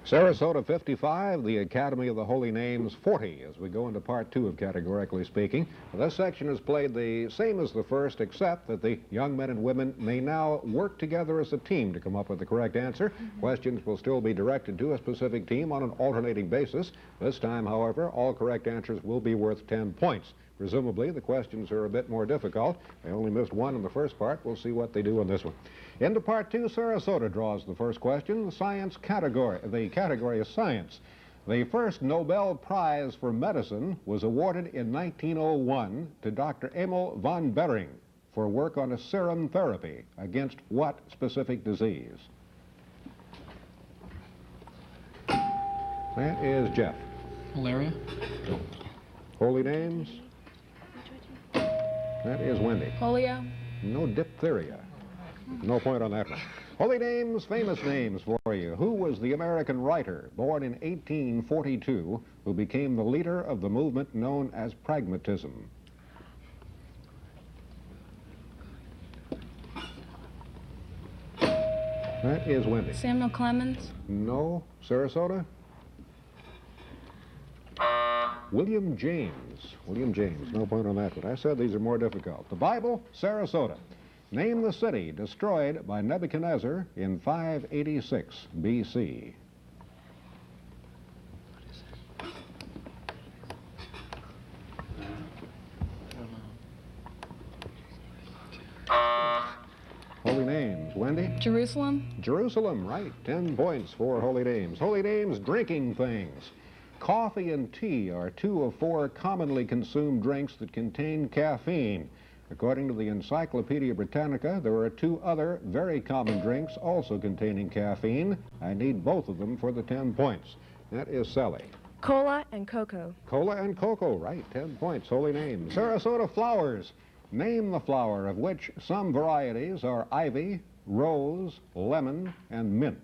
Sarasota 55, the Academy of the Holy Names 40, as we go into part 2 of Categorically Speaking. This section is played the same as the first, except that the young men and women may now work together as a team to come up with the correct answer. Questions will still be directed to a specific team on an alternating basis. This time, however, all correct answers will be worth 10 points. Presumably, the questions are a bit more difficult. They only missed one in the first part. We'll see what they do in this one. Into part 2, Sarasota draws the first question, the science category. The category is science. The first Nobel Prize for Medicine was awarded in 1901 to Dr. Emil von Behring for work on a serum therapy against what specific disease? That is Jeff. Malaria? Holy names? That is Wendy. Polio? No, diphtheria. No point on that one. Holy names, famous names for you. Who was the American writer born in 1842 who became the leader of the movement known as pragmatism? That is Wendy. Samuel Clemens? No. Sarasota? William James. William James. No point on that one. I said these are more difficult. The Bible, Sarasota. Name the city destroyed by Nebuchadnezzar in 586 B.C. Holy names. Wendy? Jerusalem? Jerusalem, right. 10 points for holy names. Holy names, drinking things. Coffee and tea are 2 of 4 commonly consumed drinks that contain caffeine. According to the Encyclopedia Britannica, there are 2 other very common drinks also containing caffeine. I need both of them for the 10 points. That is Sally. Cola and cocoa. Cola and cocoa, right. 10 points, holy names. Sarasota flowers. Name the flower of which some varieties are ivy, rose, lemon, and mint.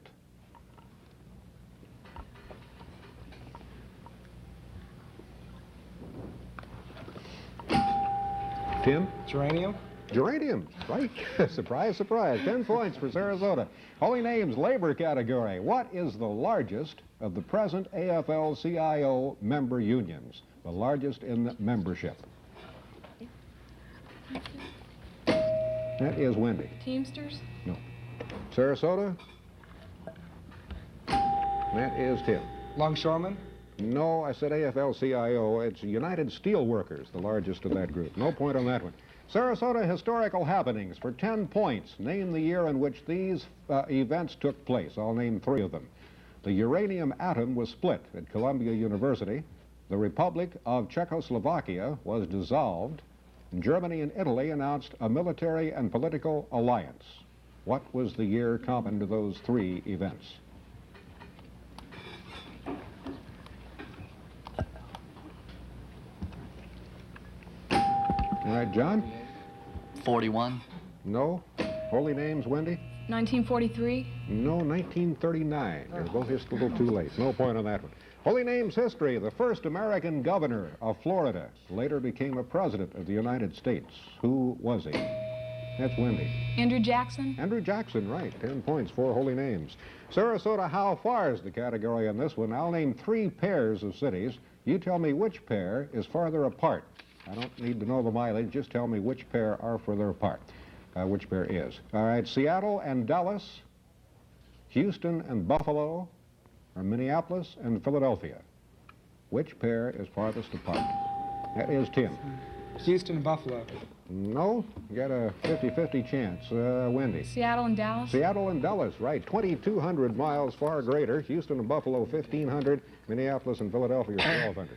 Tim? Geranium? Geranium, right. Surprise, surprise. 10 points for Sarasota. Holy names, labor category. What is the largest of the present AFL-CIO member unions? The largest in the membership. That is Wendy. Teamsters? No. Sarasota? That is Tim. Longshoremen? No, I said AFL-CIO. It's United Steelworkers, the largest of that group. No point on that one. Sarasota historical happenings for 10 points. Name the year in which these events took place. I'll name 3 of them. The uranium atom was split at Columbia University. The Republic of Czechoslovakia was dissolved. Germany and Italy announced a military and political alliance. What was the year common to those 3 events? All right, John? 41. No. Holy names, Wendy? 1943? No, 1939. They're both just a little too late. No point on that one. Holy names history. The first American governor of Florida later became a president of the United States. Who was he? That's Wendy. Andrew Jackson? Andrew Jackson, right. 10 points for holy names. Sarasota, how far is the category on this one? I'll name 3 pairs of cities. You tell me which pair is farther apart. I don't need to know the mileage. Just tell me which pair are further apart. Which pair is. All right, Seattle and Dallas, Houston and Buffalo, or Minneapolis and Philadelphia. Which pair is farthest apart? That is Tim. Houston and Buffalo. No, you got a 50-50 chance. Wendy. Seattle and Dallas? Seattle and Dallas, right. 2,200 miles far greater. Houston and Buffalo, 1,500. Minneapolis and Philadelphia, 1,200.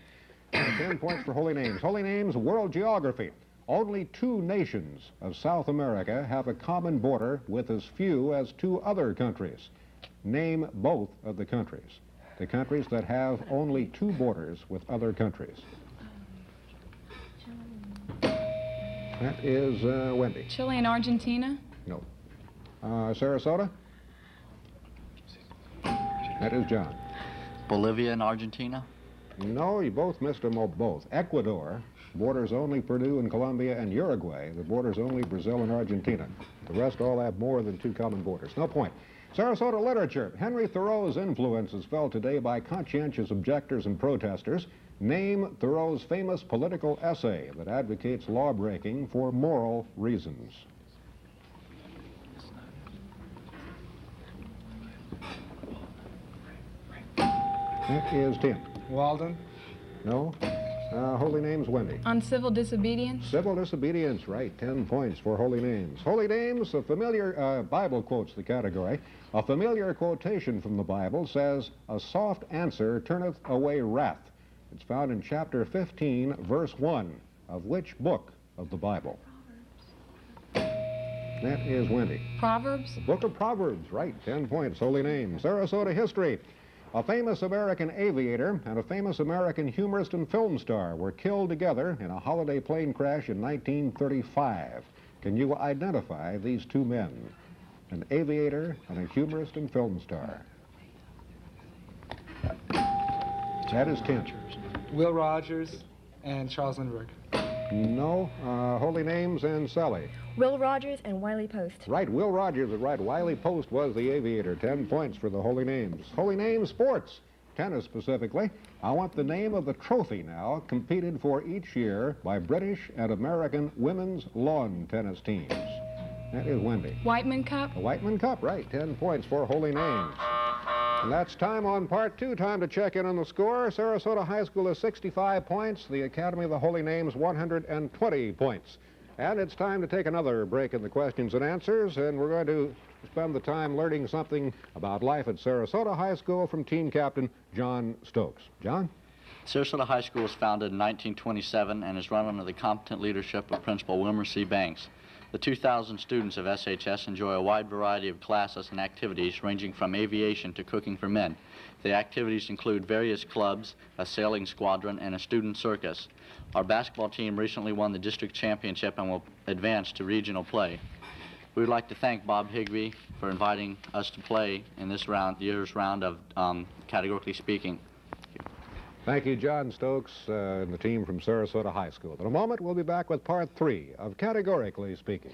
10 points for holy names. Holy names, world geography. Only 2 nations of South America have a common border with as few as 2 other countries. Name both of the countries. The countries that have only 2 borders with other countries. That is Wendy. Chile and Argentina? No. Sarasota? That is John. Bolivia and Argentina? No, you both missed them both. Ecuador borders only Peru and Colombia and Uruguay. The borders only Brazil and Argentina. The rest all have more than 2 common borders. No point. Sarasota literature. Henry Thoreau's influence is felt today by conscientious objectors and protesters. Name Thoreau's famous political essay that advocates lawbreaking for moral reasons. That is Tim. Walden. No? Holy names, Wendy. On civil disobedience. Civil disobedience, right. 10 points for holy names. Holy names, a familiar, Bible quotes the category. A familiar quotation from the Bible says, "A soft answer turneth away wrath." It's found in chapter 15, verse 1 of which book of the Bible? That is Wendy. Proverbs. The book of Proverbs, right. 10 points, holy names. Sarasota history. A famous American aviator and a famous American humorist and film star were killed together in a holiday plane crash in 1935. Can you identify these two men? An aviator and a humorist and film star. That is Tim. Will Rogers and Charles Lindbergh. No. Holy names and Sally. Will Rogers and Wiley Post. Right, Will Rogers is right. Wiley Post was the aviator. 10 points for the holy names. Holy names sports, tennis specifically. I want the name of the trophy now competed for each year by British and American women's lawn tennis teams. That is Wendy. Whiteman Cup. The Whiteman Cup, right. 10 points for holy names. And that's time on part 2. Time to check in on the score. Sarasota High School is 65 points. The Academy of the Holy Names, 120 points. And it's time to take another break in the questions and answers, and we're going to spend the time learning something about life at Sarasota High School from team captain John Stokes. John? Sarasota High School was founded in 1927 and is run under the competent leadership of Principal Wilmer C. Banks. The 2,000 students of SHS enjoy a wide variety of classes and activities ranging from aviation to cooking for men. The activities include various clubs, a sailing squadron, and a student circus. Our basketball team recently won the district championship and will advance to regional play. We would like to thank Bob Higby for inviting us to play in this year's round of Categorically Speaking. Thank you, John Stokes and the team from Sarasota High School. In a moment, we'll be back with part 3 of Categorically Speaking.